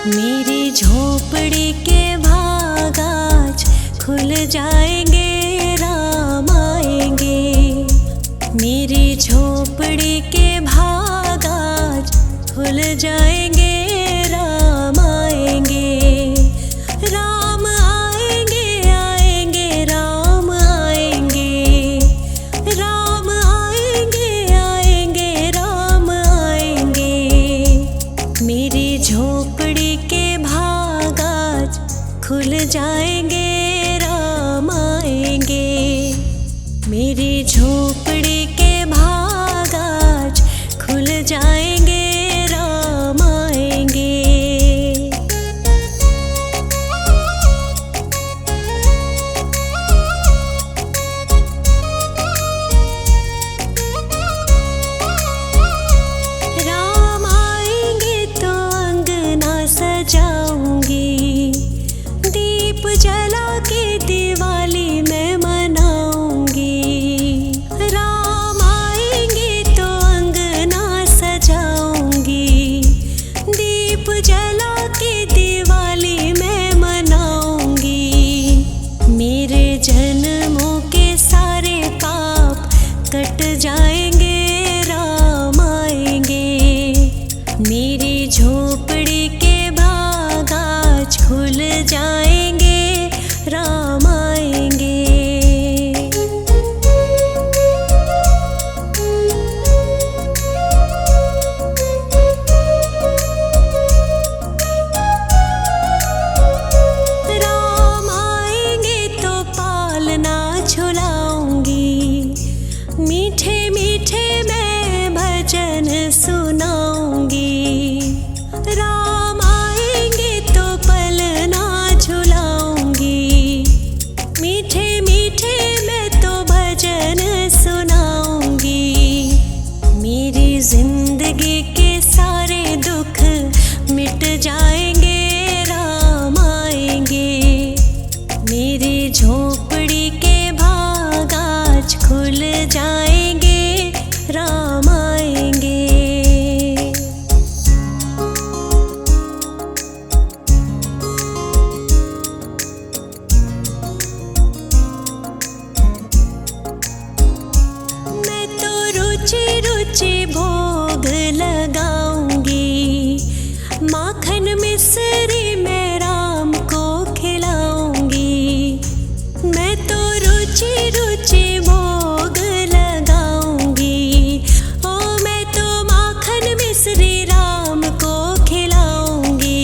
मेरी झोपड़ी के भाग आज खुल जाएंगे, राम आएंगे। मेरी झोपड़ी के भाग आज खुल जाएंगे, राम आएंगे। राम आएंगे, आएंगे, राम आएंगे। राम आएंगे, आएंगे, राम आएंगे। मेरी झोपड़ी के भाग आज खुल जाएंगे, राम आएंगे। मेरी झोपड़ी के भाग आज खुल जाएंगे, राम आएंगे। राम आएंगे तो अंगना सजाऊंगी, दीप जला के दिवाली मैं मनाऊंगी। राम आएंगे तो अंगना सजाऊंगी, दीप जला के दिवाली मैं मनाऊंगी। मेरे जन्मों के सारे पाप कट जाएंगे, राम आएंगे। मेरी झोपड़ी के भाग आज खुल जाएंगे, राम आएंगे। राम आएंगे तो पालना झुलाऊंगी, मीठे मीठे मैं भजन सुनाऊंगी। राम आएंगे तो पलना झुलाऊंगी, मीठे मीठे मैं तो भजन सुनाऊंगी। मेरी जिंदगी के सारे दुख मिट जाएंगे, राम आएंगे। मेरी झोपड़ी के भाग आज खुल जाएंगे, राम आएंगे। मैं तो रुचि रुचि भोग लगाऊंगी, माखन मिश्री मैं राम को खिलाऊंगी। मैं तो रुचि रुचि भोग लगाऊंगी, ओ मैं तो माखन मिश्री राम को खिलाऊंगी।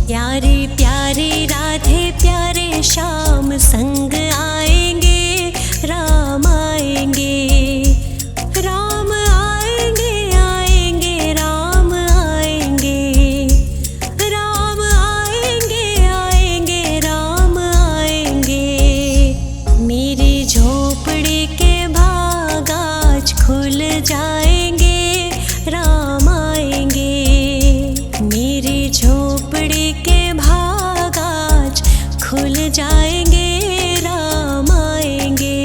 प्यारे प्यारे राधे प्यारे श्याम संग आएंगे, राम आएंगे। राम आएंगे, आएंगे, राम आएंगे। राम आएंगे, आएंगे, राम आएंगे। मेरी झोपड़ी के भाग आज खुल जाएंगे, राम आएंगे। मेरी झोपड़ी के भाग आज खुल जाएंगे, राम आएंगे।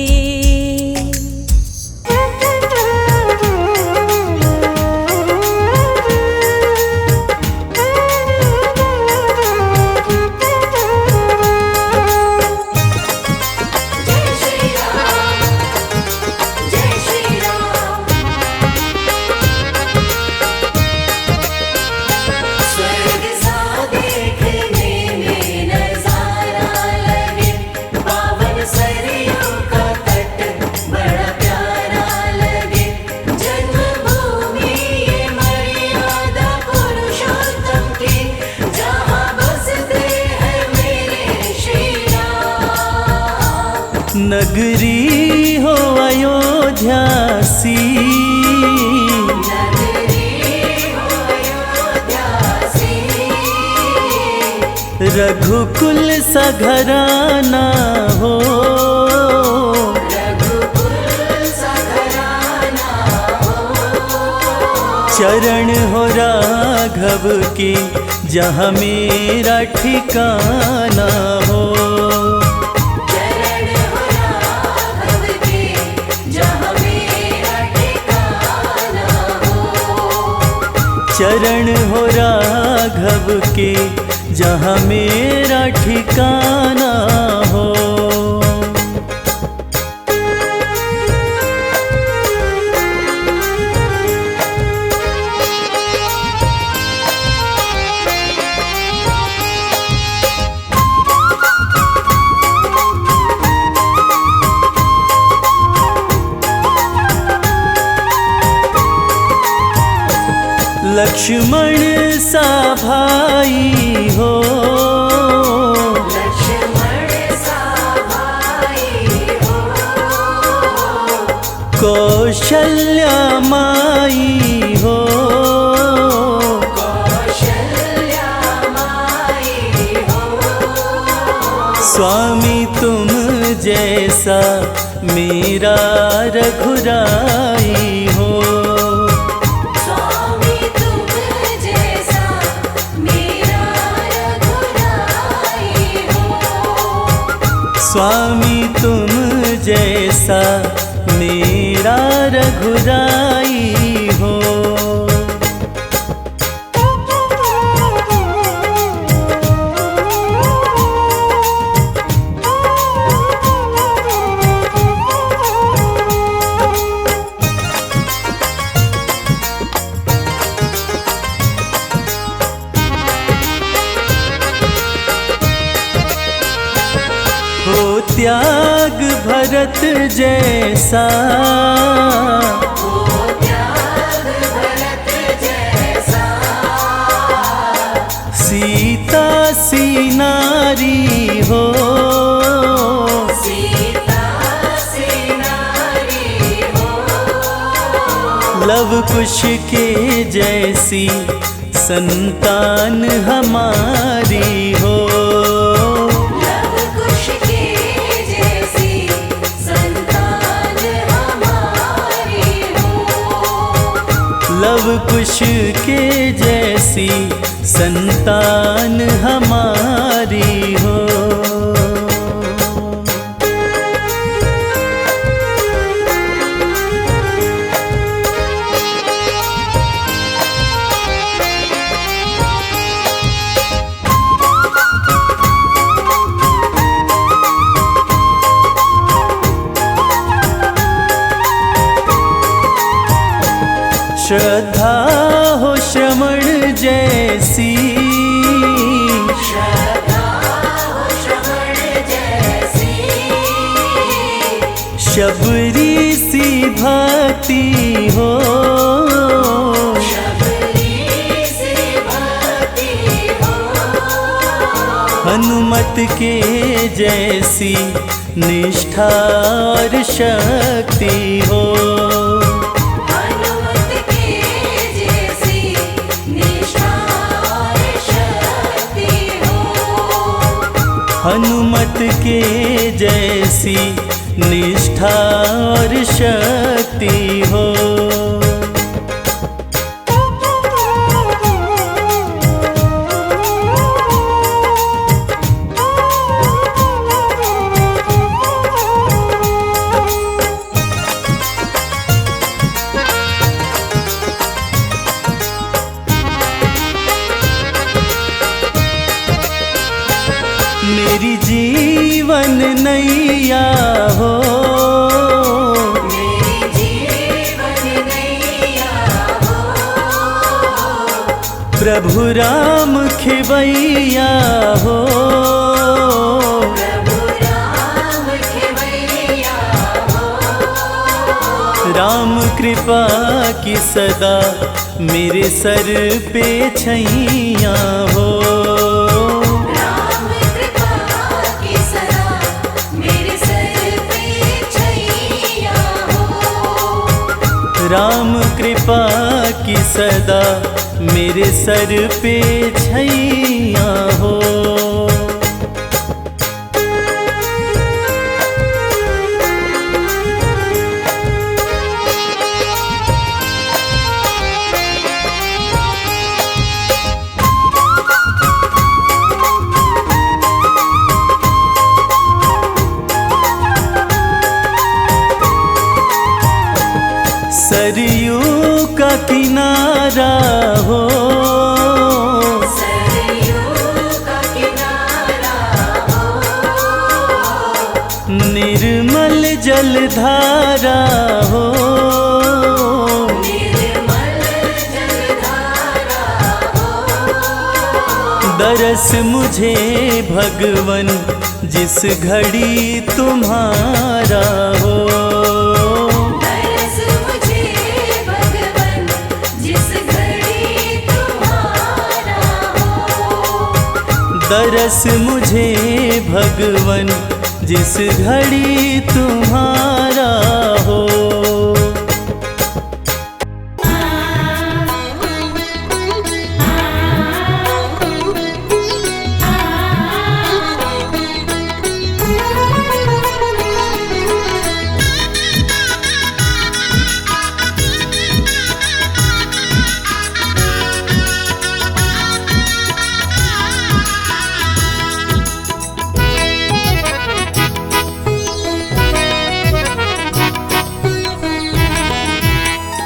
स्वर्ग सा देखने में नजारा लगे, पावन सरयू का तट बड़ा प्यारा लगे। जन्मभूमि ये मर्यादा पुरुषोत्तम की, जहाँ बसते हैं मेरे श्री राम। नगरी हो अयोध्या सी, रघुकुल सा घराना हो। चरण हो राघव की, जहाँ मेरा ठिकाना हो। चरण हो राघव राघव के जहाँ मेरा ठिकाना हो। लक्ष्मण सा भाई हो, लक्ष्मण सा भाई हो, कौशल्या माई हो, कौशल्या माई हो, स्वामी तुम जैसा मेरा रघुराई हो। स्वामी तुम जैसा मेरा रघुराई हो। हो त्याग भरत जैसा, हो त्याग भरत जैसा, सीता सी नारी हो, सीता सी नारी हो, लव कुश के जैसी संतान हमारी हो। लव कुश के जैसी संतान हमारी हो। श्रद्धा हो श्रवण जैसी, श्रद्धा हो श्रवण जैसी, शबरी सी भक्ति हो, शबरी सी भक्ति हो, हनुमत के जैसी निष्ठा और शक्ति हो। हनुमत के जैसी निष्ठा और शक्ति हो। मेरी जीवन नैया हो, मेरी जीवन नैया हो, प्रभु राम खेवैया हो, प्रभु राम खेवैया हो, राम कृपा की सदा मेरे सर पे छैया हो। राम कृपा की सदा मेरे सर पे छैया हो। सरयू का किनारा हो, सरयू निर्मल जलधारा हो, निर्मल जलधारा हो। दरस मुझे भगवन जिस घड़ी तुम्हारा हो। दरस मुझे भगवन जिस घड़ी तुम्हारा हो। दरस मुझे भगवन जिस घड़ी तुम्हारा हो।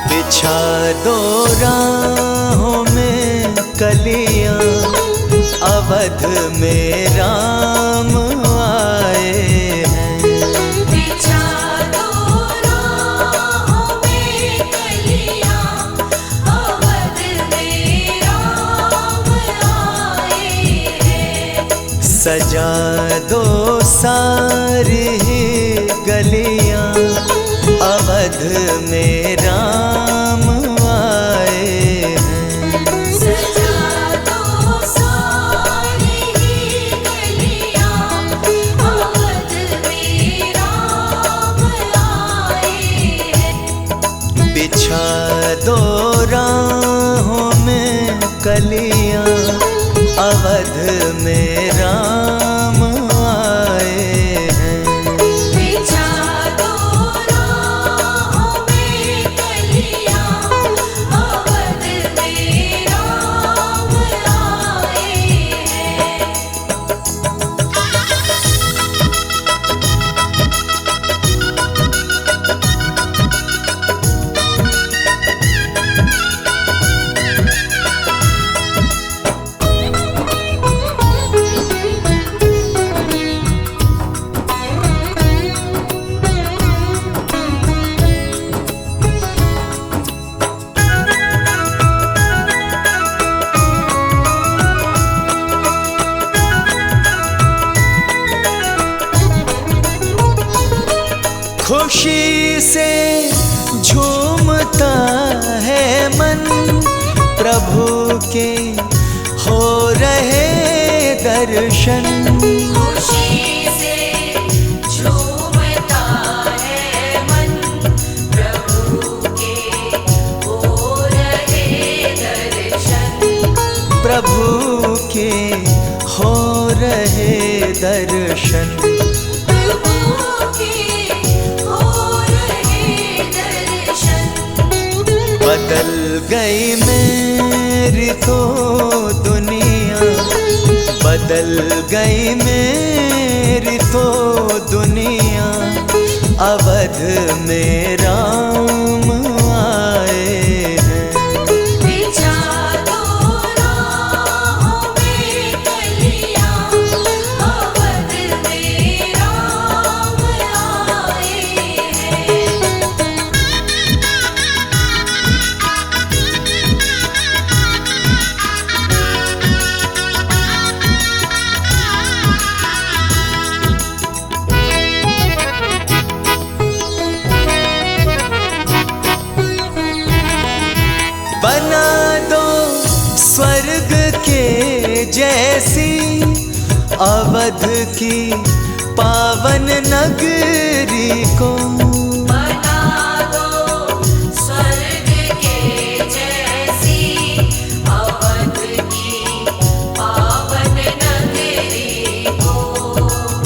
बिछा दो राहों में कलियां, अवध में राम आए हैं। बिछा दो राहों में कलियां, अवध में राम आए हैं। सजा दो सारी गलियां, अवध में राम आए हैं। सजा दो सारी गलियां, अवध में राम आए हैं। बिछा दो राहों में कलियां, अवध में राम आए हैं। बिछा दो राहों में कलियां, अवध में राम आए हैं। खुशी से झूमता है मन, प्रभु के हो रहे दर्शन। खुशी से झूमता है मन, प्रभु के हो रहे दर्शन। प्रभु के हो रहे दर्शन। प्रभु के हो रहे दर्शन। बदल गई मेरी तो दुनिया, बदल गई मेरी तो दुनिया, अवध में राम आए हैं। बिछा दो राहों में कलियां, अवध में राम आए हैं। बना दो स्वर्ग के जैसी अवध की पावन नगरी को। बना दो स्वर्ग के जैसी अवध की पावन नगरी को।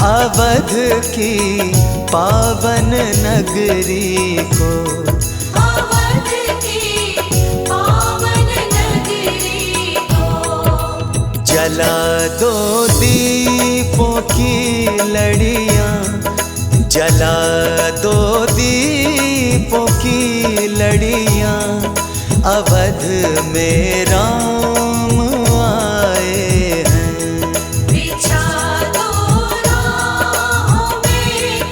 अवध की पावन नगरी को। अवध की पावन नगरी को। जला दो दीपों की लड़ियां, जला दो दीपों की लड़ियां, अवध में राम आए हैं। बिछा दो राहों में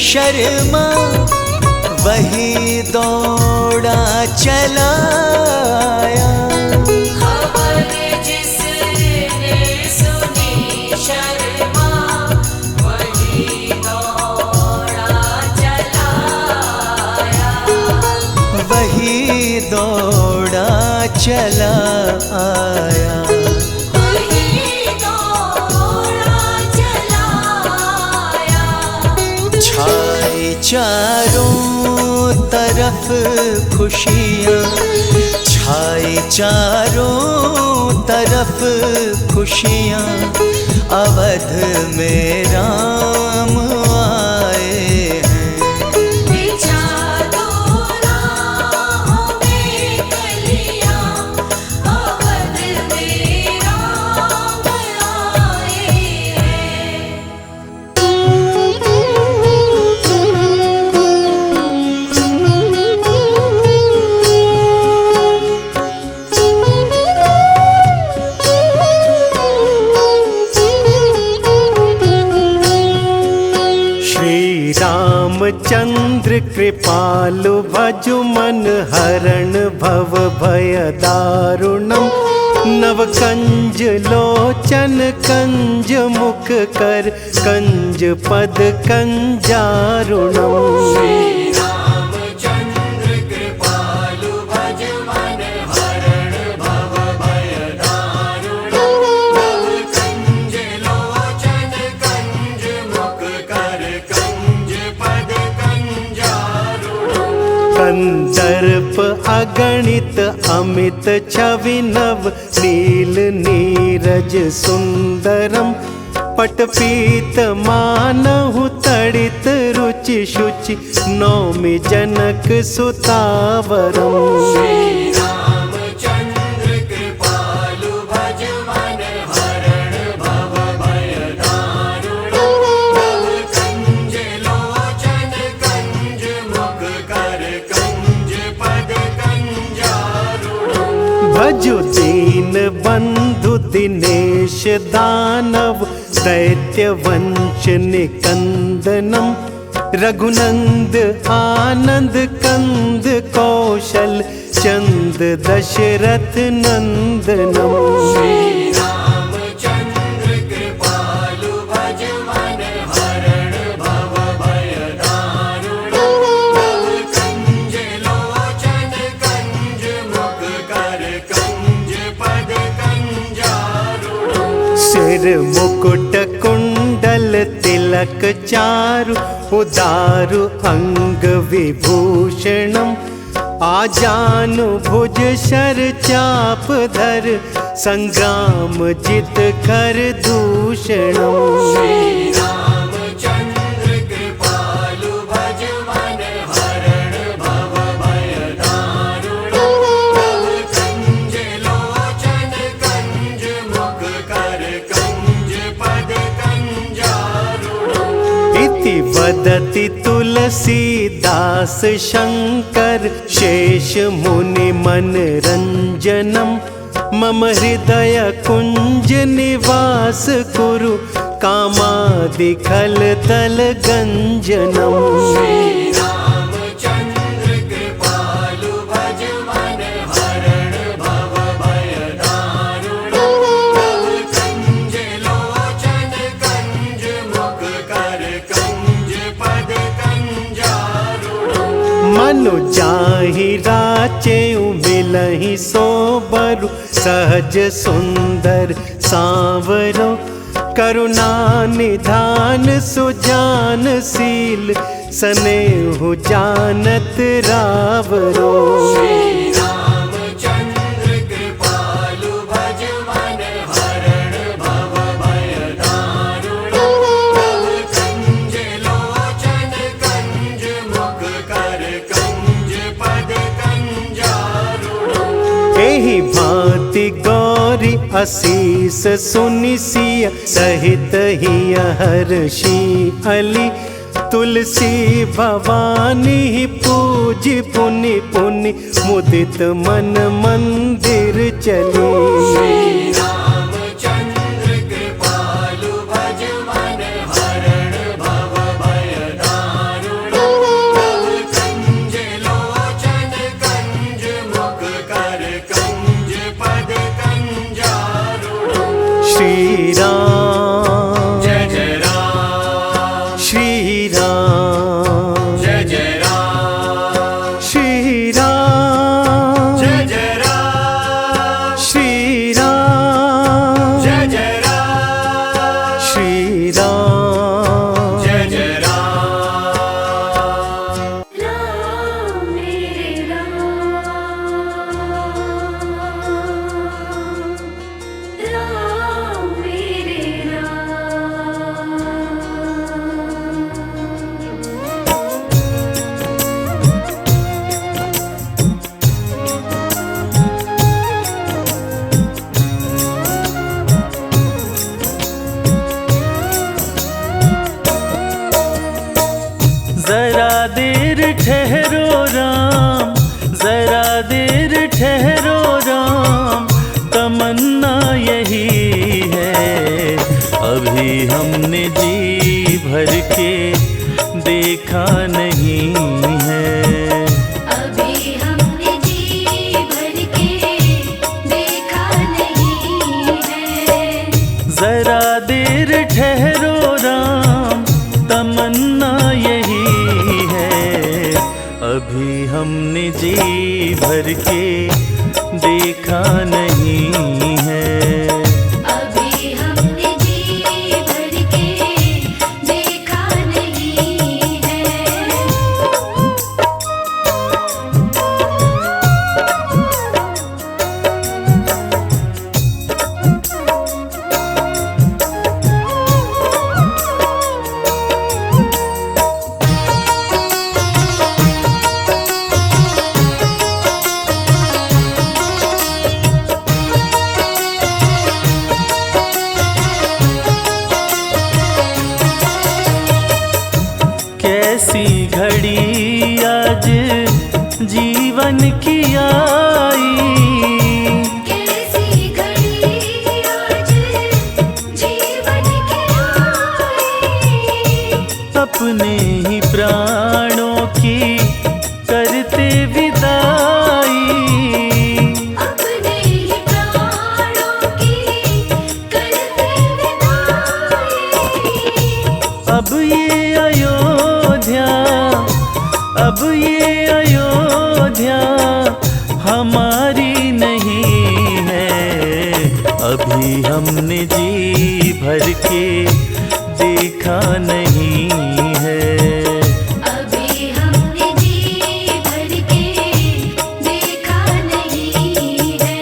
शर्मा वही दौड़ा चलाया। खबर जिसने सुनी शर्मा वही दौड़ा चलाया। वही दौड़ा चला आया। वही दौड़ा चला आया। छाए चारों तरफ खुशियाँ, छाए चारों तरफ खुशियाँ, अवध में राम आए हैं। बिछा दो राहों में कलियां, अवध में राम आए हैं। श्री रामचंद्र कृपालु भजु मन हरण भव भय दारुणम। नव कंज लोचन कंज मुख कर कंज पद कंजारुणम। रामचंद्र कृपालु भज मन हरण भव भय दारुणम। नव कंज लोचन कंज मुख कर कंज पद कंजारुणम। कंदर्प अगणित अमित छवि नव नील नीरज सुंदरम। पटपीत मानहु तड़ित रुचि शुचि नौमि जनक सुतावरम। रामचंद्र कृपालु भज मन हरण भव भय दारुणम। नव कंज लोचन कंज मुख कर कंज पद कंजारुणम। भजु दीन बंधु दिनेश दानव दैत्य वंश निकंदनम। रघुनंद आनंद कंद कौशल चंद दशरथ नंदनम। रामचंद्र कृपालु भज मन हरण भव भय दारुणम। नव कंज लोचन कंज मुख कर कंज पद कंजारुणम। सिर मुकुट कुंडल तिलक चारु उदारु अंग विभूषणम। आजानु भुज शर चाप धर संग्राम जित कर दूषणम। रामचंद्र कृपालु भज मन हरण भव भय दारुणम। नव कंज लोचन कंज मुख कर कंज पद कंजारुणम। इति वदति तुलसीदास शंकर शेष मुनि मनरंजनम। मम हृदय कुंज निवास कुरु कामादि खल तल गंजनम। रामचंद्र कृपालु भज मन हरण भव भय दारुणम। नव कंज लोचन कंज मुख कर कंज पद कंजारुणम। मनु जाहि राचेउ मिलहि सोबरु सहज सुंदर सांवरो। करुणा निधान सुजान शील स्नेहु जानत रावरो। रामचंद्र कृपालु भज मन हरण भव भय दारुणम। नव कंज लोचन कंज मुख कर कंज पद कंजारुणम। एहि भांति गौरी असीस सुनि सिय सहित हिय हर्षि अली। तुलसी भवानी पूज पुनि पुनि मुदित मन मंदिर चली। रामचंद्र कृपालु भज मन हरण भव भय दारुणम। राम, जय जय राम, श्री राम, जय जय राम, श्री राम, जय जय राम, श्री राम, जय जय राम। राम मेरे राम, राम मेरे राम। जरा देर ठहरो राम, जरा देर ठहरो राम, तमन्ना यही है। अभी हमने जी भर के देखा नहीं है। अभी हमने जी भर के देखा नहीं है। जरा देर ठहरो राम, तमन्ना यही है। अभी हमने जी भर के देखा नहीं है। अभी हमने जी भर के देखा नहीं है। कैसी घड़ी आज जीवन की आई, कैसी घड़ी आज जीवन की आई। अपने ही प्राणों की करते विदाई। अपने ही प्राणों की करते विदाई। अब ये अयोध्या, अब ये अयोध्या हमारी नहीं है। अभी हमने जी भर के देखा नहीं है। अभी हमने जी भर के देखा नहीं है।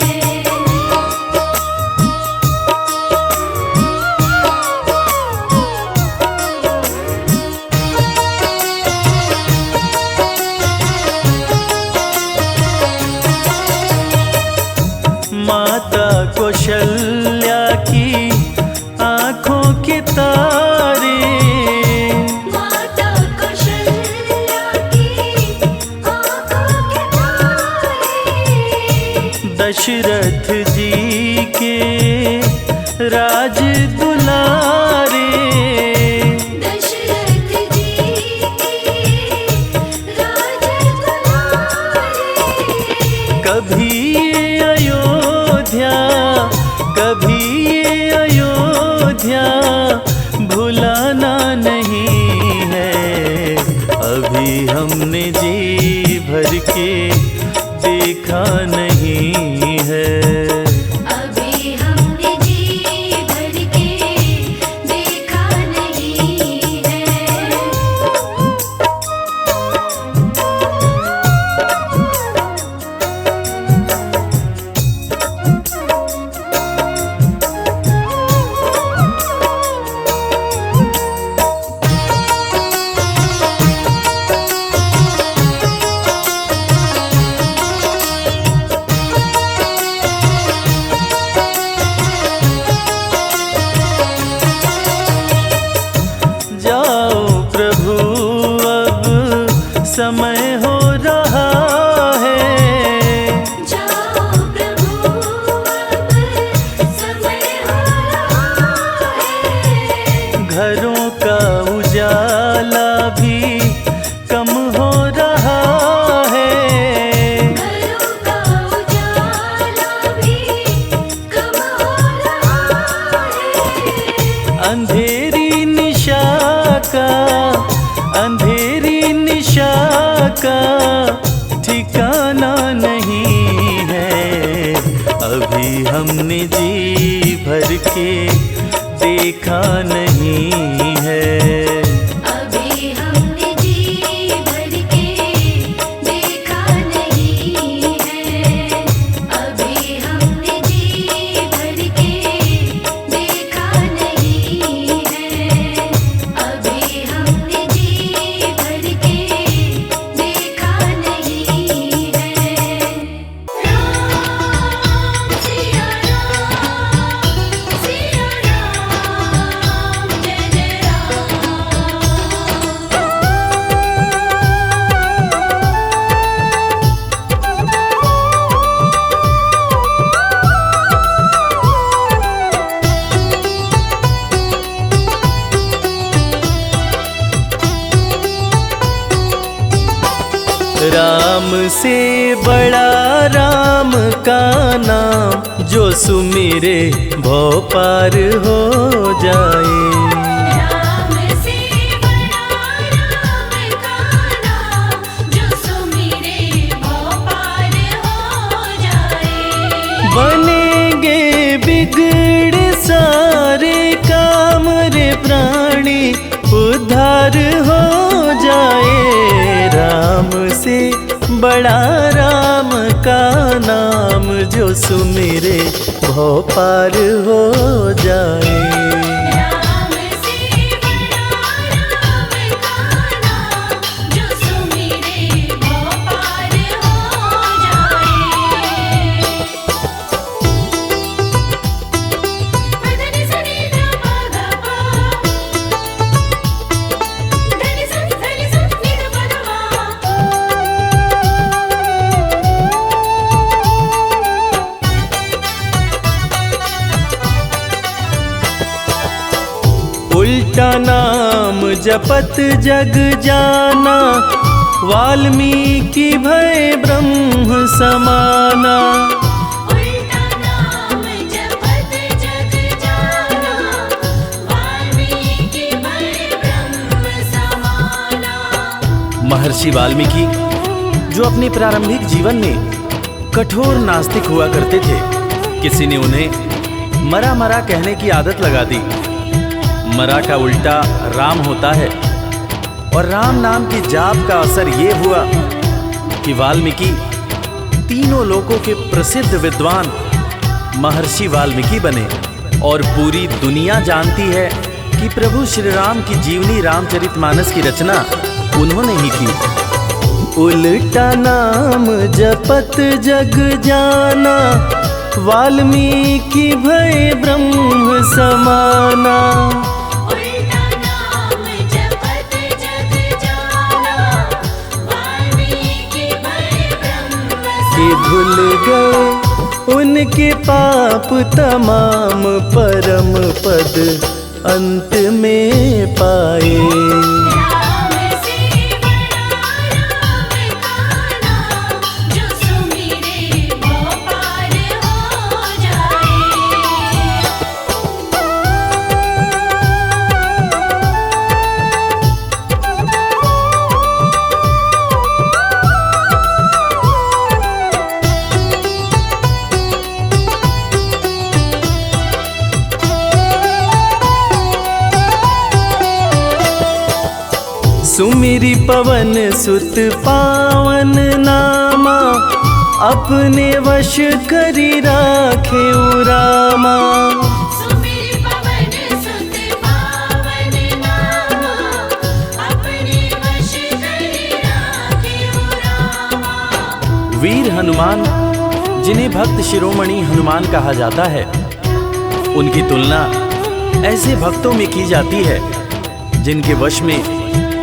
माता कौशल्या की आंखों के तारे, माता कौशल्या की आँखों के तारे। दशरथ जी के राज दुलारे। दशरथ जी के राज दुलारे। कभी ये अयोध्या, कभी ये अयोध्या भुलाना नहीं है। अभी हमने जी भर के देखा नहीं है। अभी हमने जी भर के देखा नहीं है। का ठिकाना नहीं है। अभी हमने जी भर के देखा नहीं है। अभी हमने जी भर के देखा नहीं है। अभी हमने जी भर के देखा नहीं है। अभी हमने जी भर के देखा नहीं है। राम सिया राम, सिया राम, जय जय राम। राम से बड़ा राम का नाम, जो सुमिरे भव पार हो जाए। राम से बड़ा राम का नाम, जो सुमिरे भव पार हो जाए। बनेंगे बिगड़े सारे काम रे प्राणी, उद्धार हो जाए। राम से बड़ा राम का नाम, जो सुमिरे भव पार हो जाए। राम से बड़ा राम का नाम, जो सुमिरे भव पार हो जाए। धनि सनि ध प ध प, धनि सनि नि ध प ध मा। उल्टा नाम जपत जग जाना, वाल्मीकि भय ब्रह्म समाना। उल्टा नाम जपत जग जाना, वाल्मीकि भय ब्रह्म समाना। महर्षि वाल्मीकि जो अपने प्रारंभिक जीवन में कठोर नास्तिक हुआ करते थे, किसी ने उन्हें मरा मरा कहने की आदत लगा दी। मरा का उल्टा राम होता है, और राम नाम की जाप का असर ये हुआ कि वाल्मीकि तीनों लोकों के प्रसिद्ध विद्वान महर्षि वाल्मीकि बने। और पूरी दुनिया जानती है कि प्रभु श्री राम की जीवनी रामचरितमानस की रचना उन्होंने ही की। उल्टा नाम जपत जग जाना, वाल्मीकि भय ब्रह्म समाना। उल्टा नाम जपत जग जाना, वाल्मीकि भय ब्रह्म कि भूल गए उनके पाप तमाम, परम पद अंत में पाए। राम से बड़ा राम का नाम, जो सुमिरे भव पार हो जाए। सुमिरी पवन सुत पावन नामा, अपने वश करी राखे रामा। सुमिर पवन सुत पावन नामा, अपने वश करि राखे रामा। वीर हनुमान, जिन्हें भक्त शिरोमणि हनुमान कहा जाता है, उनकी तुलना ऐसे भक्तों में की जाती है जिनके वश में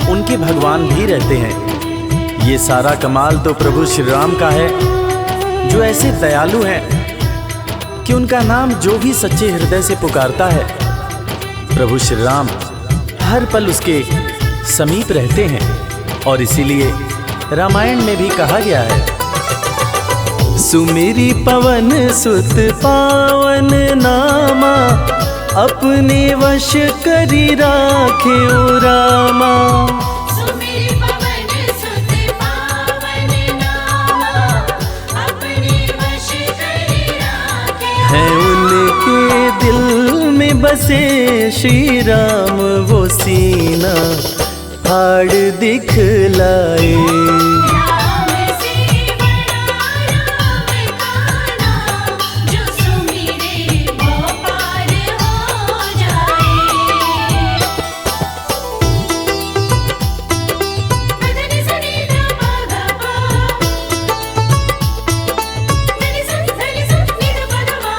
उनके भगवान भी रहते हैं। ये सारा कमाल तो प्रभु श्री राम का है, जो ऐसे दयालु हैं कि उनका नाम जो भी सच्चे हृदय से पुकारता है, प्रभु श्री राम हर पल उसके समीप रहते हैं। और इसीलिए रामायण में भी कहा गया है, सुमिरी पवन सुत पावन नामा, अपने वश करी राखे रामा। सुमिर पवन सुत पावन श्री राम वो सीना फाड़ दिखलाए। राम से बड़ा राम का नाम, जो सुमिरे वो पार हो जाए। धनि सनि ध प ग प, धनि सन धनि सन नि ध प ध मा।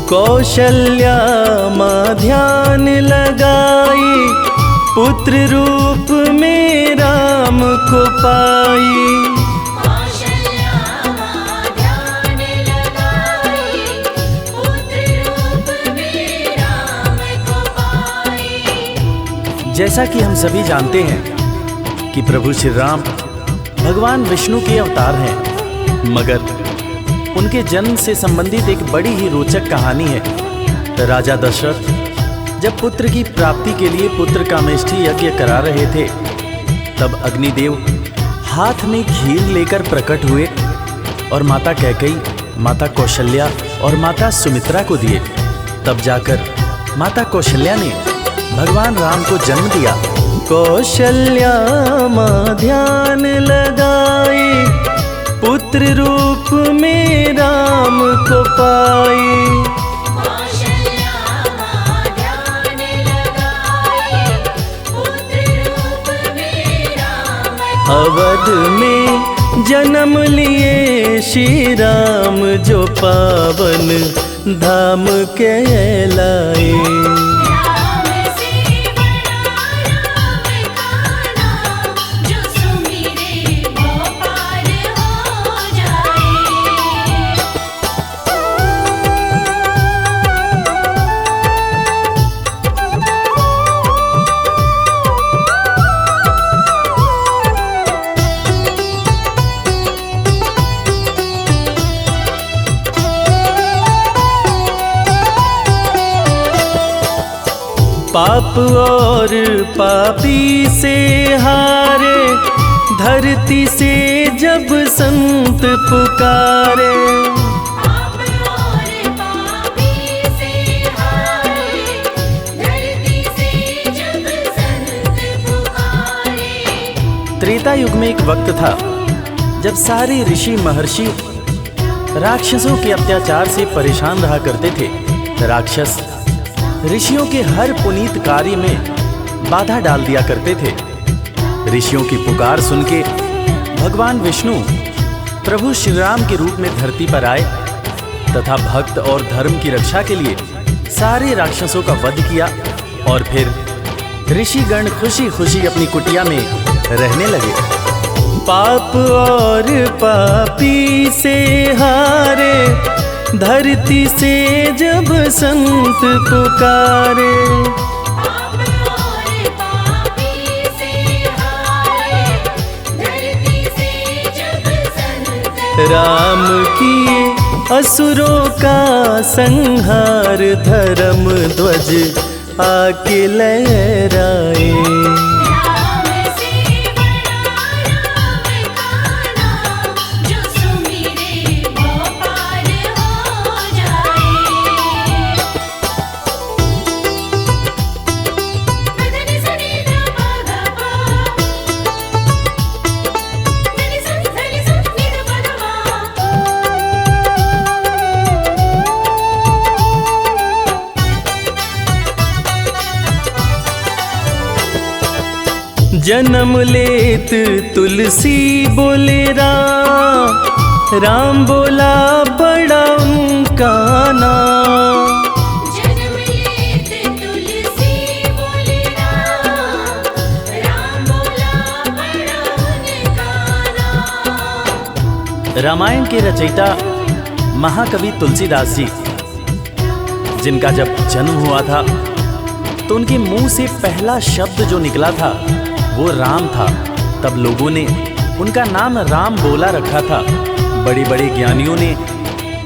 कौशल्या माँ ध्यान लगाई, पुत्र रूप में राम को पाई। कौशल्या माँ ध्यान लगाई, पुत्र रूप में राम को पाई। जैसा कि हम सभी जानते हैं कि प्रभु श्री राम भगवान विष्णु के अवतार हैं, मगर उनके जन्म से संबंधित एक बड़ी ही रोचक कहानी है। राजा दशरथ जब पुत्र की प्राप्ति के लिए पुत्र कामेष्ठी यज्ञ करा रहे थे, तब अग्निदेव हाथ में खीर लेकर प्रकट हुए और माता कैकेयी, माता कौशल्या और माता सुमित्रा को दिए। तब जाकर माता कौशल्या ने भगवान राम को जन्म दिया। कौशल्या माँ ध्यान लगाई, पुत्र रूप में राम को पाई। कौशल्या माँ ध्यान लगाई, पुत्र रूप में राम को अवध में जन्म लिए श्री राम, जो पावन धाम कहलाए। राम से बड़ा राम का नाम, जो सुमिरे वो पार हो जाए। पाप और पापी से हारे, धरती से जब संत पुकारे। पाप और पापी से हारे, धरती से जब संत पुकारे। त्रेता युग में एक वक्त था जब सारे ऋषि महर्षि राक्षसों के अत्याचार से परेशान रहा करते थे। राक्षस ऋषियों के हर पुनीत कार्य में बाधा डाल दिया करते थे। ऋषियों की पुकार सुन के भगवान विष्णु प्रभु श्री राम के रूप में धरती पर आए तथा भक्त और धर्म की रक्षा के लिए सारे राक्षसों का वध किया और फिर ऋषिगण खुशी खुशी अपनी कुटिया में रहने लगे। पाप और पापी से हारे, धरती से जब संत पुकारे। पाप और पापी से हारे, धरती से जब संत राम किए असुरों का संहार, धर्म ध्वज आके लहराए। राम से बड़ा राम का नाम, जो सुमिरे वो पार हो जाए। धनि सनि ध प ग प, धनि सन धनि सन नि ध प ध मा। जन्म लेत तुलसी बोले राम, राम बोला बड़ा उनका नाम। जन्म लेत तुलसी बोले राम, राम बोला बड़ा उनका नाम। रामायण के रचयिता महाकवि तुलसीदास जी, जिनका जब जन्म हुआ था तो उनके मुंह से पहला शब्द जो निकला था वो राम था। तब लोगों ने उनका नाम राम बोला रखा था। बड़े बड़े ज्ञानियों ने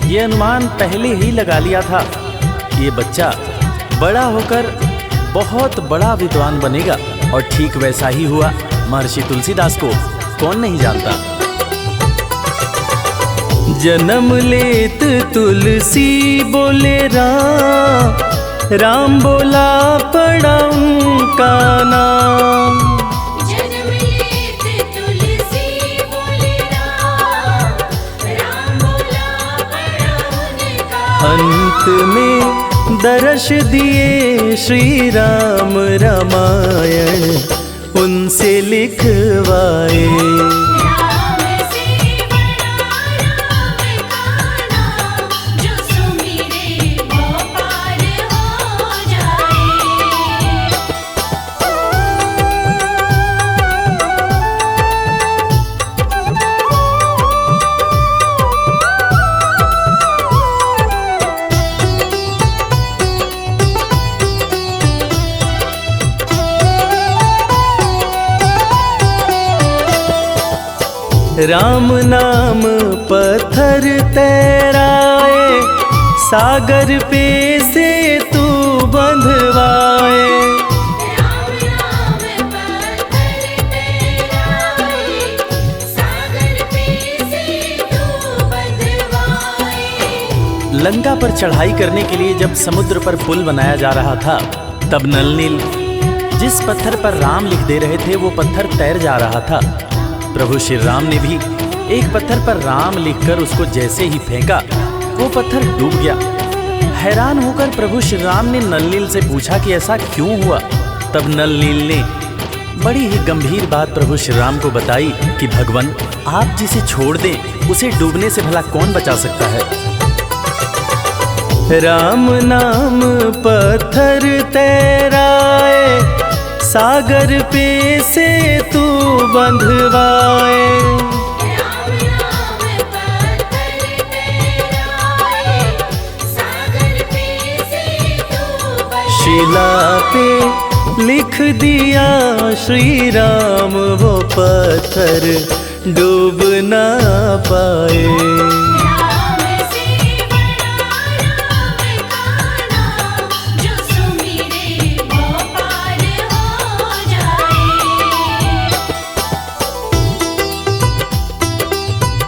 ये अनुमान पहले ही लगा लिया था कि ये बच्चा बड़ा होकर बहुत बड़ा विद्वान बनेगा, और ठीक वैसा ही हुआ। महर्षि तुलसीदास को कौन नहीं जानता। जन्म लेत तुलसी बोले राम बोला पड़ा उनका नाम। जन्म लेत तुलसी बोले राम बोला पड़ा उनका। अंत में दर्श दिए श्री राम रामायण उनसे लिखवाए। राम से बड़ा राम का नाम, जो सुमिरे वो पार हो जाए। राम नाम पत्थर तैराए, सागर पे से तू बंधवाए। राम नाम पत्थर तैराए, सागर पे से तू बंधवाए। लंका पर चढ़ाई करने के लिए जब समुद्र पर पुल बनाया जा रहा था, तब नल नील जिस पत्थर पर राम लिख दे रहे थे वो पत्थर तैर जा रहा था। प्रभु श्री राम ने भी एक पत्थर पर राम लिखकर उसको जैसे ही फेंका, वो पत्थर डूब गया। हैरान होकर प्रभु श्री राम ने नल नील से पूछा कि ऐसा क्यों हुआ। तब नल नील ने बड़ी ही गंभीर बात प्रभु श्री राम को बताई कि भगवान, आप जिसे छोड़ दें उसे डूबने से भला कौन बचा सकता है। राम नाम पत्थर तैराए, सागर पे से तू बंधवाए। राम नाम पत्थर तैराए, सागर पे से तू बंधवाए। शिला पे लिख दिया श्री राम वो पत्थर डूब ना पाए। राम से बड़ा राम का नाम, जो सुमिरे वो पार हो जाए।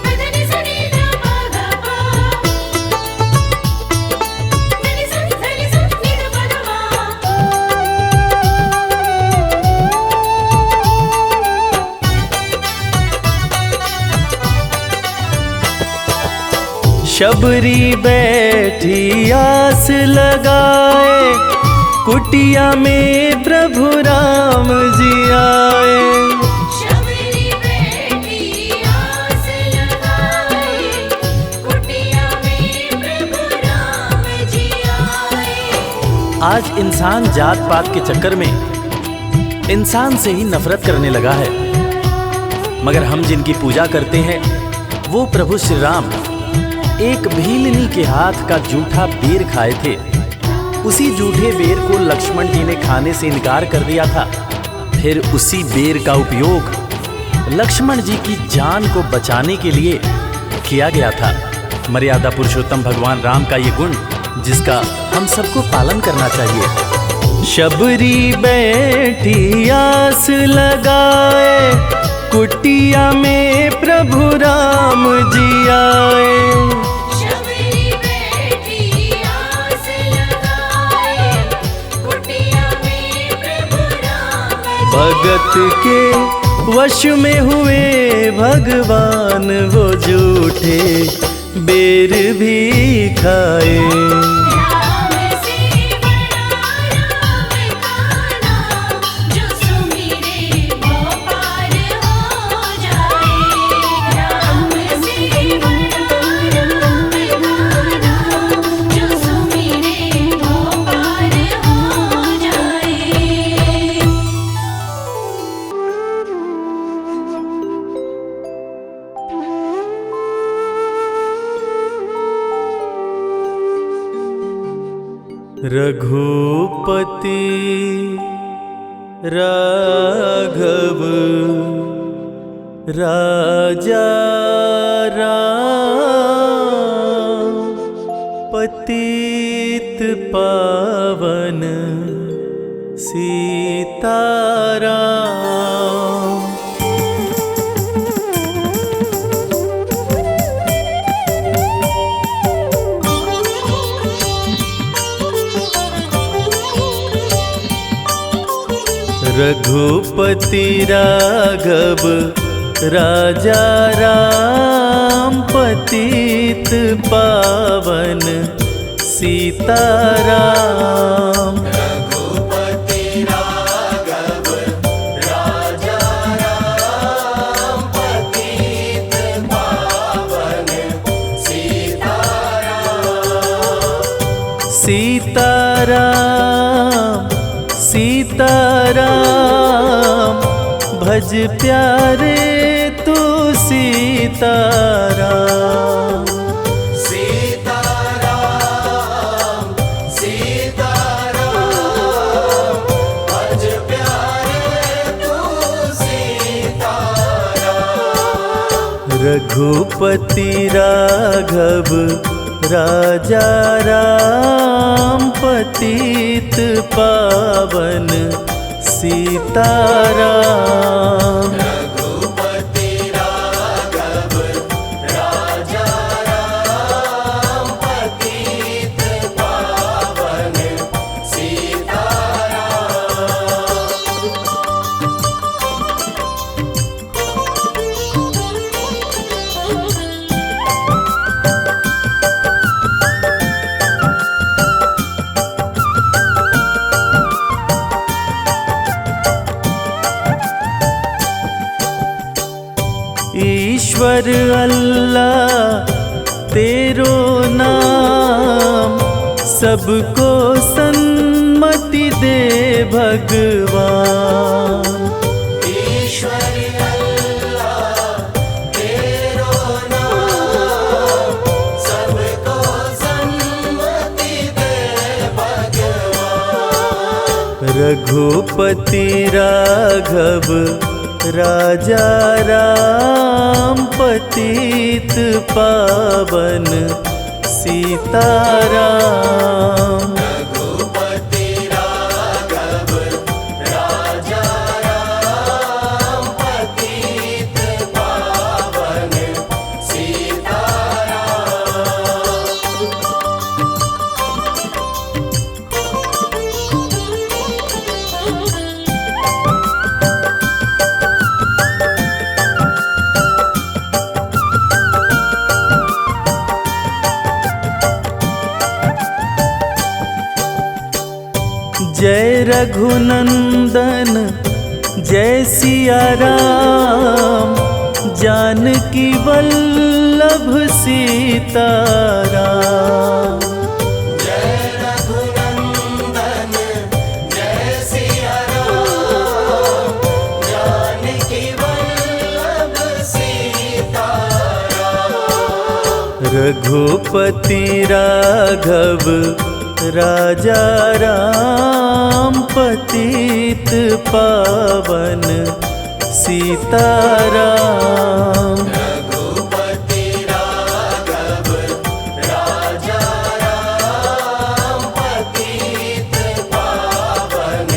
धनि सनि ध प ध प, धनि स नि ध प ध प। शबरी बैठी आस लगाए, कुटिया में प्रभु राम जी आए। शबरी बैठी आस लगाए, कुटिया में प्रभु राम जी आए। आज इंसान जात पात के चक्कर में इंसान से ही नफरत करने लगा है, मगर हम जिनकी पूजा करते हैं वो प्रभु श्री राम एक भीलनी के हाथ का जूठा बेर खाए थे। उसी जूठे बेर को लक्ष्मण जी ने खाने से इनकार कर दिया था। फिर उसी बेर का उपयोग लक्ष्मण जी की जान को बचाने के लिए किया गया था। मर्यादा पुरुषोत्तम भगवान राम का ये गुण जिसका हम सबको पालन करना चाहिए। शबरी बैठी आस लगाए, कुटिया में प्रभु राम जी आए। शबरी बैठी आस लगाए, कुटिया में प्रभु राम जी भगत के वश में हुए भगवान, वो जूठे बेर भी खाए। राम से बड़ा राम का नाम, जो सुमिरे वो पार हो जाए। राम से बड़ा राम का नाम, जो सुमिरे वो पार हो जाए। रघुपति राघव राजा राम, पतित पावन सीताराम। रघुपति राघव राजा राम पतित पावन सीताराम। रघुपति राघव राजा राम पतित पावन सीताराम। सीताराम सीताराम भज प्यारे तू सीताराम। सीताराम सीताराम भज प्यारे तू सीताराम। रघुपति राघव राजा राम पतित पावन सीताराम। रघुपति राघव राजा राम पतित पावन सीताराम। ईश्वर अल्लाह तेरो नाम, सबको सन्मति दे भगवान। ईश्वर अल्लाह तेरो नाम, सबको सन्मति दे भगवान। रघुपति राघव राजा राम पतित पावन सीताराम। रघुपति राघव राजा राम पतित पावन जय रघुनंदन जय सिया राम, जानकी वल्लभ सीताराम। जय रघुनंदन जय सिया राम, जानकी वल्लभ सीताराम। रघुपति राघव राजा राम पतित पावन सीताराम। रघुपति राघव राजा राम पतित पावन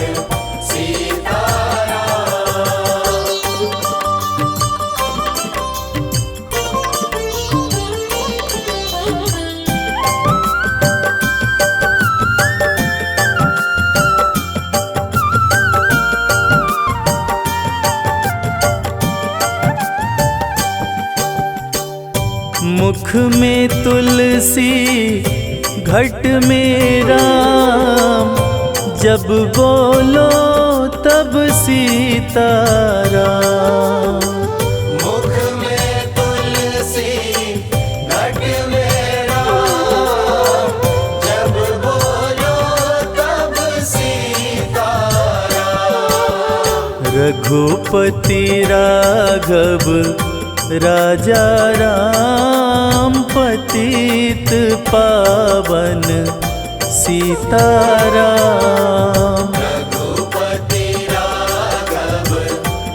मुख में तुलसी घट में राम, जब बोलो तब सीताराम। मुख में तुलसी घट में राम, जब बोलो तब सीताराम। रघुपति राघव राजा राम पतित पावन सीताराम। रघुपति राघव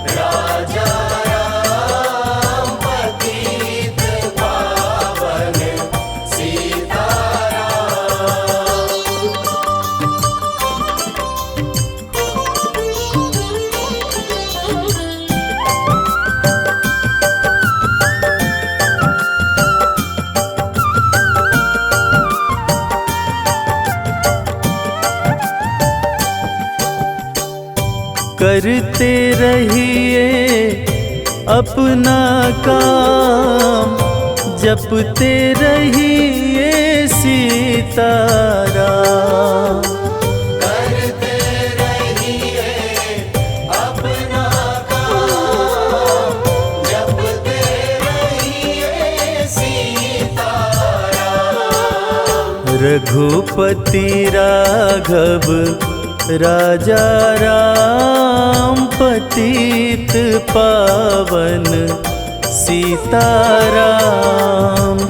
राजा राम पतित पावन सीताराम। करते रहिए अपना काम, जपते रहिए सीताराम। करते रहिए अपना काम, जपते रहिए सीताराम। रघुपति राघव राजा राम, पतित पावन सीताराम।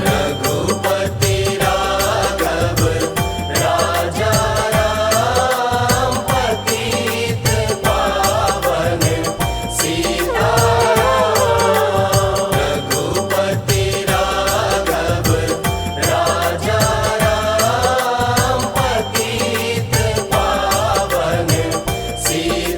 रघुपति राघव राजा राम, पतित पावन सीताराम। रघुपति राघव राजा राम, पतित पावन सीताराम।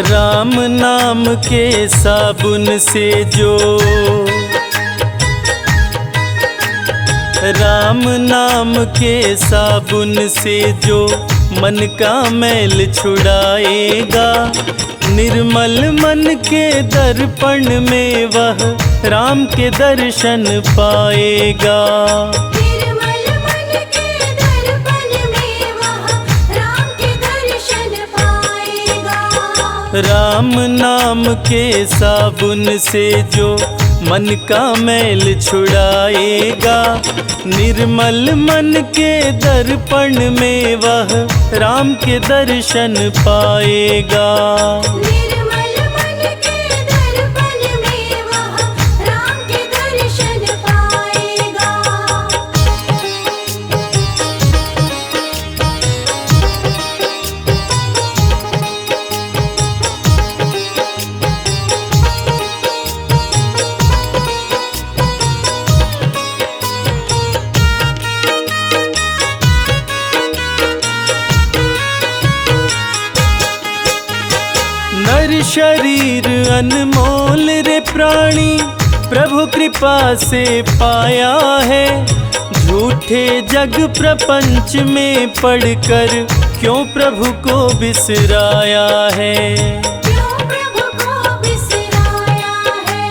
राम नाम के साबुन से जो, राम नाम के साबुन से जो मन का मैल छुड़ाएगा, निर्मल मन के दर्पण में वह राम के दर्शन पाएगा। निर्मल मन के दर्पण में वह राम के दर्शन पाएगा। राम नाम के साबुन से जो मन का मैल छुड़ाएगा, निर्मल मन के दर्पण में वह राम के दर्शन पाएगा। निर्मल मन के दर्पण में वह राम के दर्शन पाएगा। नर शरीर अनमोल रे प्राणी, प्रभु कृपा से पाया है। झूठे जग प्रपंच में पड़कर क्यों प्रभु को बिसराया है। क्यों प्रभु को बिसराया है।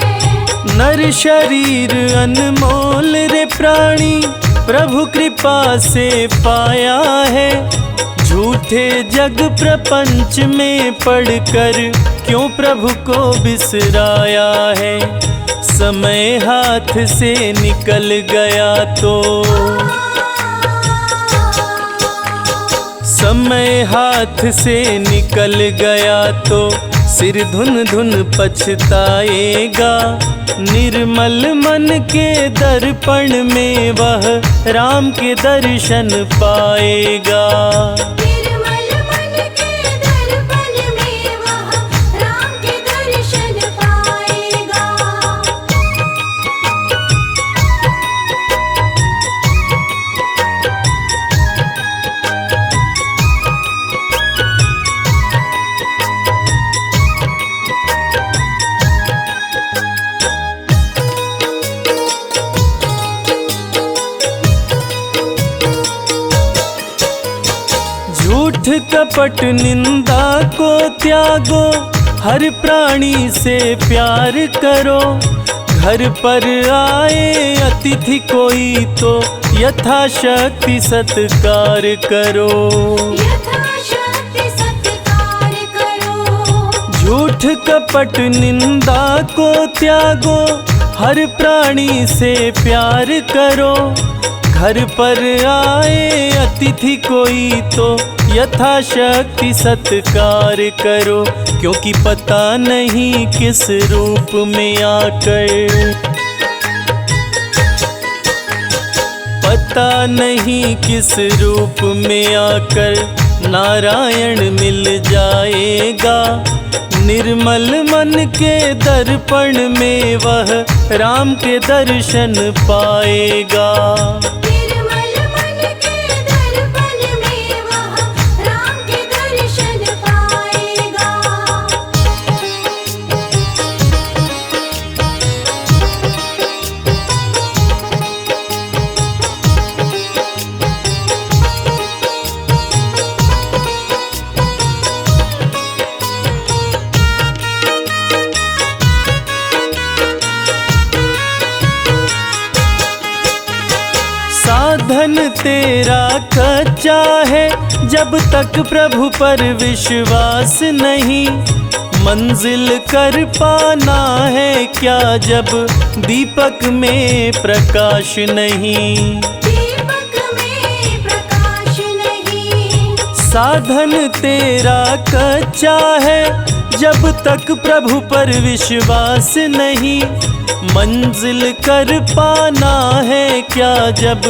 नर शरीर अनमोल रे प्राणी, प्रभु कृपा से पाया है। झूठे जग प्रपंच में पड़कर क्यों प्रभु को बिसराया है। समय हाथ से निकल गया तो, समय हाथ से निकल गया तो सिर धुन धुन पछताएगा। निर्मल मन के दर्पण में वह राम के दर्शन पाएगा। निर्मल मन के दर्पण में वह राम के दर्शन पाएगा। झूठ कपट निंदा को त्यागो, हर प्राणी से प्यार करो। घर पर आए अतिथि कोई तो यथाशक्ति सत्कार करो। यथाशक्ति सत्कार करो। झूठ कपट निंदा को त्यागो, हर प्राणी से प्यार करो। घर पर आए अतिथि कोई तो यथाशक्ति सत्कार करो। क्योंकि पता नहीं किस रूप में आकर, पता नहीं किस रूप में आकर नारायण मिल जाएगा। निर्मल मन के दर्पण में वह राम के दर्शन पाएगा। निर्मल मन के दर्पण में वह राम के दर्शन पाएगा। साधन तेरा कच्चा है, जब तक प्रभु पर विश्वास नहीं। मंजिल कर पाना है क्या, जब दीपक में प्रकाश नहीं। दीपक में प्रकाश नहीं। साधन तेरा कच्चा है, जब तक प्रभु पर विश्वास नहीं। मंजिल कर पाना है क्या, जब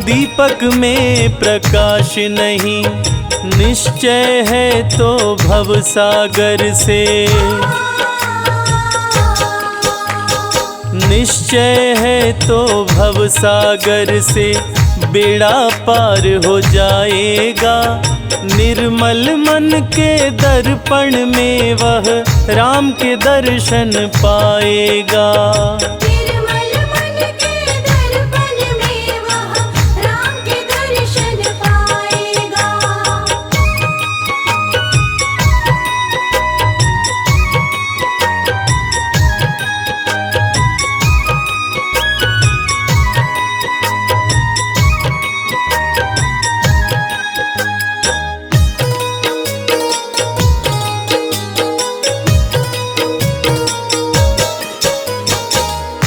दीपक में प्रकाश नहीं। निश्चय है तो भवसागर से, निश्चय है तो भवसागर से बेड़ा पार हो जाएगा। निर्मल मन के दर्पण में वह राम के दर्शन पाएगा। निर्मल मन के दर्पण में वह राम के दर्शन पाएगा।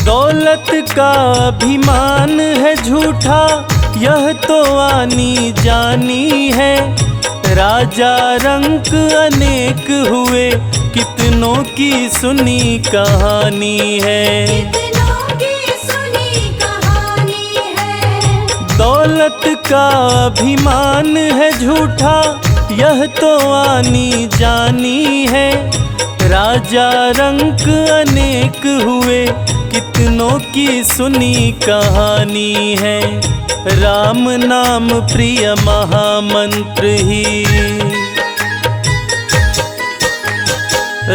दौलत का अभिमान है झूठा, यह तो आनी जानी है। राजा रंक अनेक हुए, कितनों की सुनी कहानी है। कितनों की सुनी कहानी है। दौलत का अभिमान है झूठा, यह तो आनी जानी है। राजा रंक अनेक हुए, कितनों की सुनी कहानी है। राम नाम प्रिय महामंत्र ही,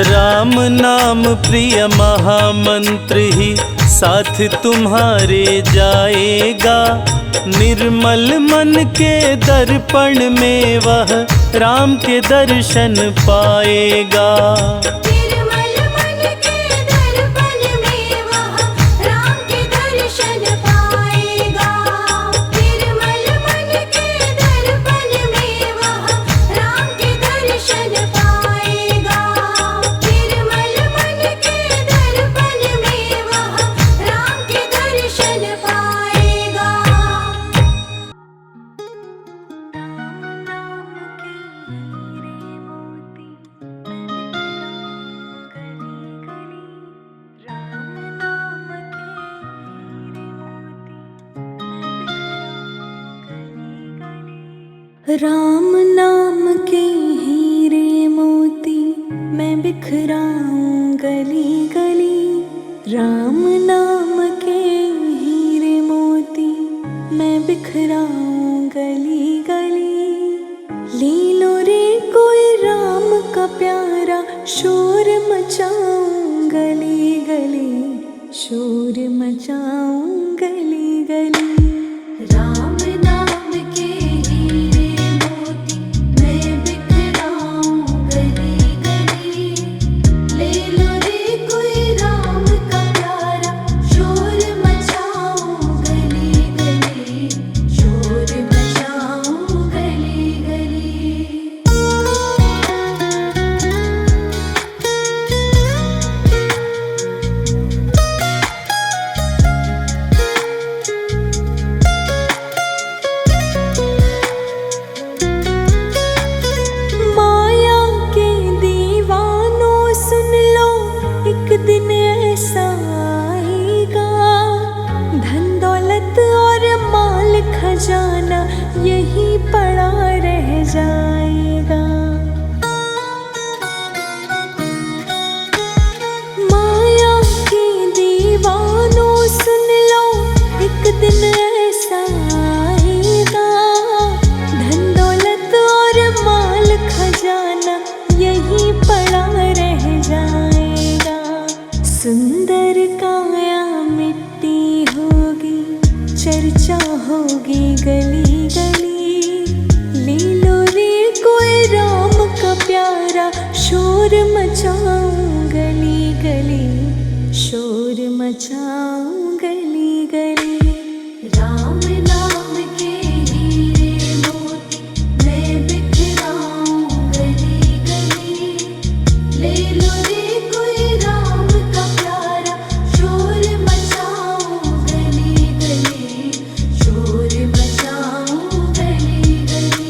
राम नाम प्रिय महामंत्र ही साथ तुम्हारे जाएगा। निर्मल मन के दर्पण में वह राम के दर्शन पाएगा। निर्मल मन के दर्पण में वह राम के दर्शन पाएगा। निर्मल मन के दर्पण में वह राम के दर्शन पाएगा। निर्मल मन के दर्पण में वह राम के दर्शन पाएगा। राम नाम के हीरे मोती मैं बिखराऊं गली गली। राम नाम के हीरे मोती मैं बिखराऊं गली गली। ले लो रे कोई राम का प्यारा, शोर मचाऊं गली गली, शोर मचाऊं गली गली। राम नाम के हीरे मोती मैं बिखराऊं गली गली। ले लो रे कोई राम का प्यारा, शोर मचाऊं गली गली, शोर मचाऊं गली गली। दिन ऐसा आएगा, धन दौलत और माल खजाना यही पड़ा रह जाएगा। होगी गली गली। ले लो रे कोई राम का प्यारा, शोर मचाऊं गली गली, शोर मचाऊं गली गली। राम नाम के हीरे मोती मैं बिखराऊं गली गली। ले लो रे कोई राम का प्यारा, शोर मचाऊं गली गली, शोर मचाऊं गली गली।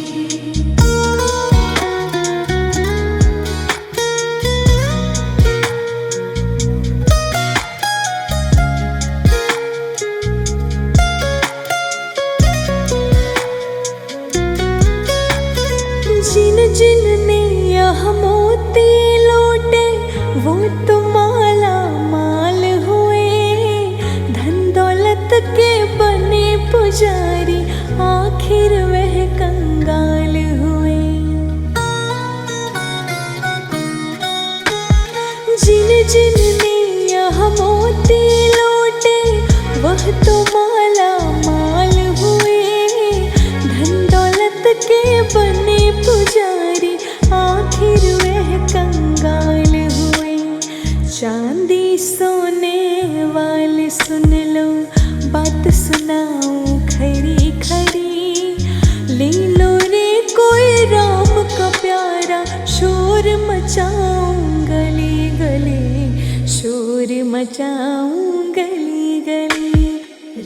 जिन जिन ने यह मोती लौटे, वो तो माला माल हुए। धन दौलत के बने पुजारी, आखिर वह कंगाल हुए। जिन जिन ने यह मोती लौटे, वह तो माला माल हुए। धन दौलत के बने पुजारी, आखिर वह कंगाल हुए। चांदी सोने वाले सुन लो, बात सुनाऊं खरी खरी। ले लो रे कोई राम का प्यारा, शोर मचाऊं गली गली, शोर मचाऊं गली गली।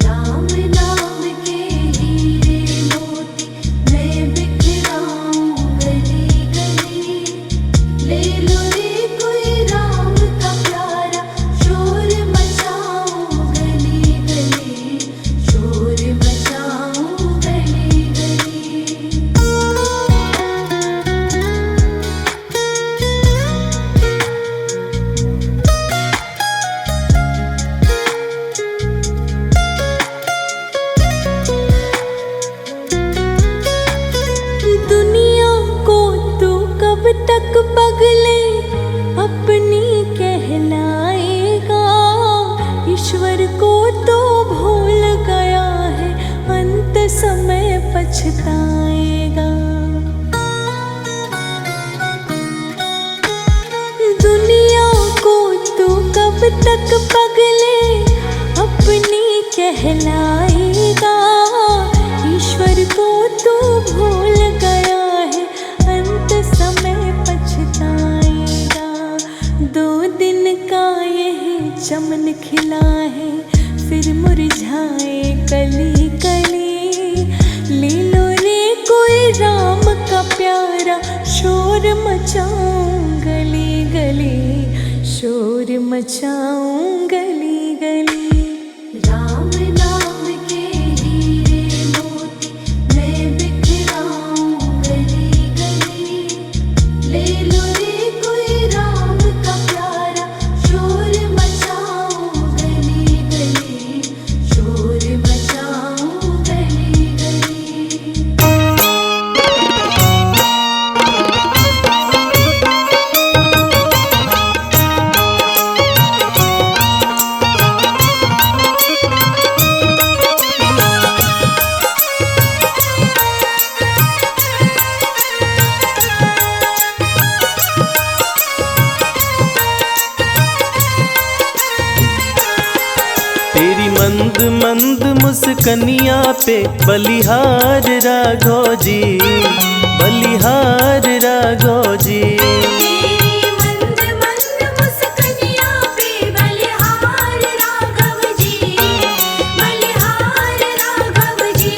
राम नाम के हीरे मोती मैं बिखराऊं गली गली। ले लो रे कोई राम का प्यारा, शोर मचाऊं गली गली, शोर मचाऊं गली गली। दुनिया को तू कब तक पगले अपनी कहलाएगा। ईश्वर को तो भूल गया है, अंत समय पछताएगा। दुनिया को तू कब तक पगले अपनी कहलाएगा। ईश्वर को तू भूल गया है, अंत समय पछताएगा। 2 दिन का यही चमन खिला है, फिर मुरझाए कली कली। ले लो रे कोई राम का प्यारा, शोर मचाऊं गली गली, शोर मचाऊं गली गली। राम नाम के हीरे मोती मैं बिखराऊं गली गली। ले लो रे कोई राम का प्यारा, शोर मचाऊं गली गली, शोर मचाऊं गली गली। तेरी मंद मंद मुस्कनिया पे बलिहार राघो जी, बलिहार राघो जी। तेरी मंद मंद मुस्कनिया पे बलिहार राघव जी, बलिहार राघव जी।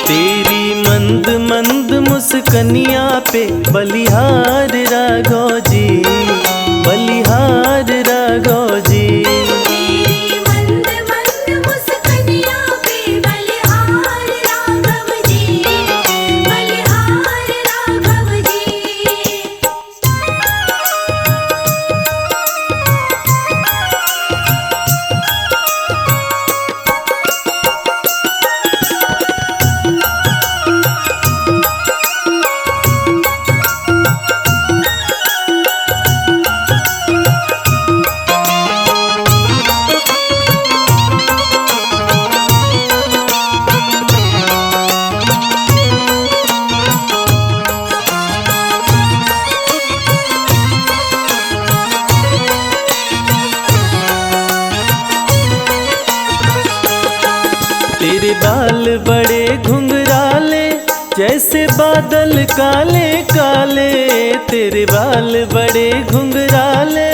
तेरी मंद मंद मुस्कनिया पे बलिहार राघो जी, बलिहार राघो जी। तेरी मंद मंद मुस्कनिया पे बलिहार राघव जी, बलिहार राघव जी। बाल बड़े घुंघराले जैसे बादल काले काले, तेरे बाल बड़े घुंघराले।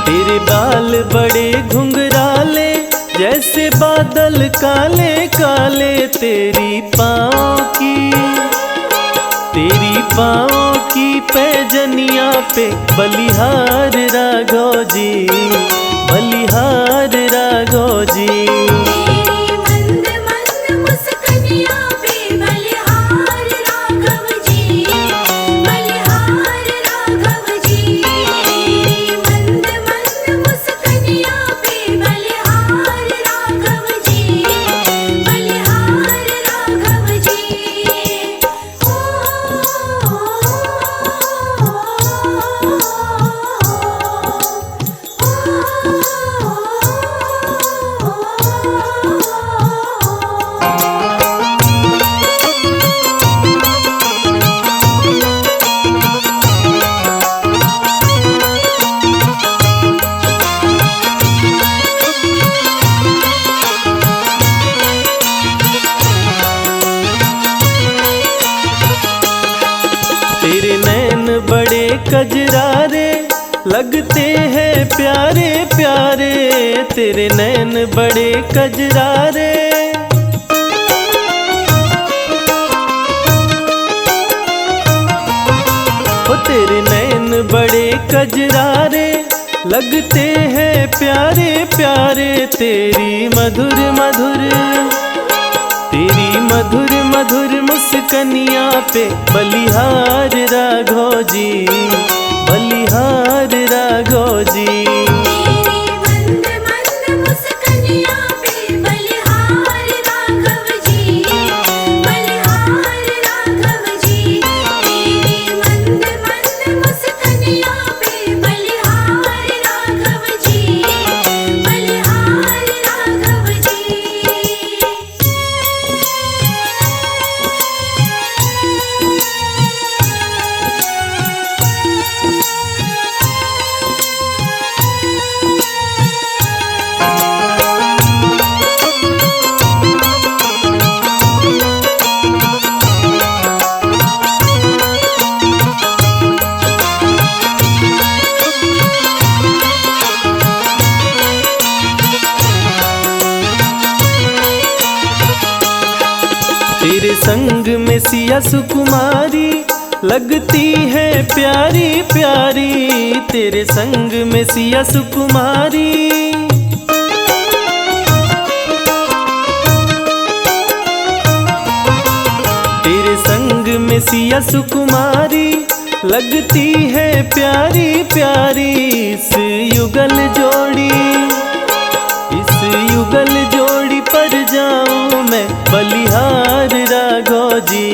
तेरे बाल बड़े घुंघराले जैसे बादल काले काले, तेरी पाँव की पैजनिया पे बलिहार राघव जी, बलिहार राघव जी। तेरी मंद मंद मुस्कानिया पे बलिहार राघव जी, बलिहार राघव जी। तेरी मंद मंद मुस्कानिया पे बलिहार राघव जी, बलिहार राघव जी। तेरे नैन बड़े कजरारे लगते हैं प्यारे प्यारे, तेरे नैन बड़े कजरारे। ओ तेरे नैन बड़े कजरारे लगते हैं प्यारे प्यारे, तेरी मधुर मधुर मुस्कनिया पे बलिहार राघव जी, बलिहार राघव जी। तेरी मंद मंद मुस्कानिया पे बलिहार राघव जी, बलिहार राघव जी। तेरी मंद मंद मुस्कानिया पे बलिहार राघव जी, बलिहार राघव जी। तेरे संग में सिया सुकुमारी लगती है प्यारी प्यारी, तेरे संग में सिया सुकुमारी। तेरे संग में सिया सुकुमारी लगती है प्यारी प्यारी, इस युगल जोड़ी पर जाऊं मैं बलिहार राघव जी,